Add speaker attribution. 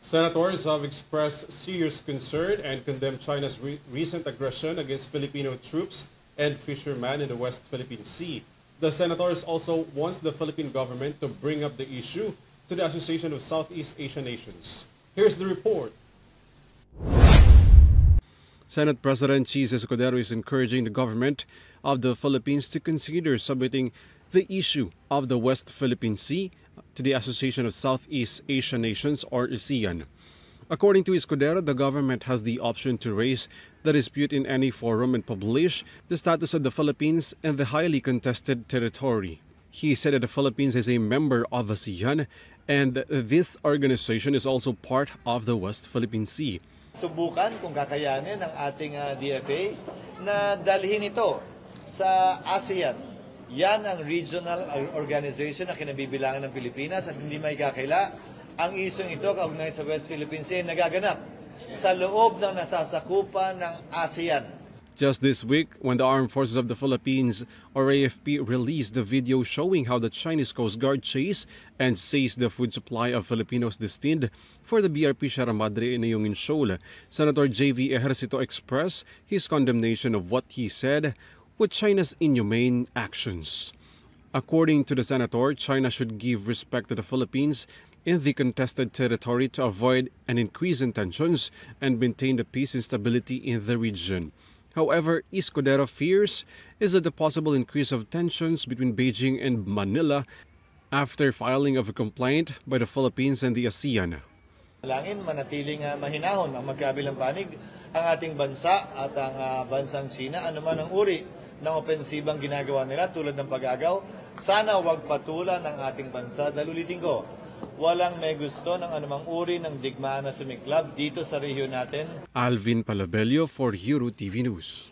Speaker 1: Senators have expressed serious concern and condemned China's recent aggression against Filipino troops and fishermen in the West Philippine Sea. The senators also wants the Philippine government to bring up the issue to the Association of Southeast Asian Nations. Here's the report.
Speaker 2: Senate President Chis Escudero is encouraging the government of the Philippines to consider submitting the issue of the West Philippine Sea to the Association of Southeast Asian Nations, or ASEAN. According to Escudero, the government has the option to raise the dispute in any forum and publish the status of the Philippines in the highly contested territory. He said that the Philippines is a member of ASEAN and this organization is also part of the West Philippine Sea.
Speaker 3: Subukan kung kakayanin ng ating DFA na dalhin ito sa ASEAN. Yan ang regional organization na kinabibilangan ng Pilipinas at hindi may kakila. Ang isyong ito kaugnay sa West Philippine Sea nagaganap sa loob ng nasasakupan ng ASEAN.
Speaker 2: Just this week, when the Armed Forces of the Philippines, or AFP, released the video showing how the Chinese Coast Guard chased and seized the food supply of Filipinos destined for the BRP Sierra Madre in Ayungin Shoal, Senator J.V. Ejercito expressed his condemnation of what he said with China's inhumane actions. According to the senator, China should give respect to the Philippines in the contested territory to avoid an increase in tensions and maintain the peace and stability in the region. However, Escudero fears is that the possible increase of tensions between Beijing and Manila after filing of a complaint by the Philippines and the ASEAN.
Speaker 3: Langin manatiling mahinahon ang magkabilang panig ang ating bansa at ang bansang China, anuman ang uri ng opensibang ginagawa nila tulad ng pag-agaw, sana wag patulan ang ating bansa. Dahil ulitin ko, walang may gusto ng anumang uri ng digmaan na sumiklab dito sa rehiyon natin.
Speaker 2: Alvin Palabello for Euro TV News.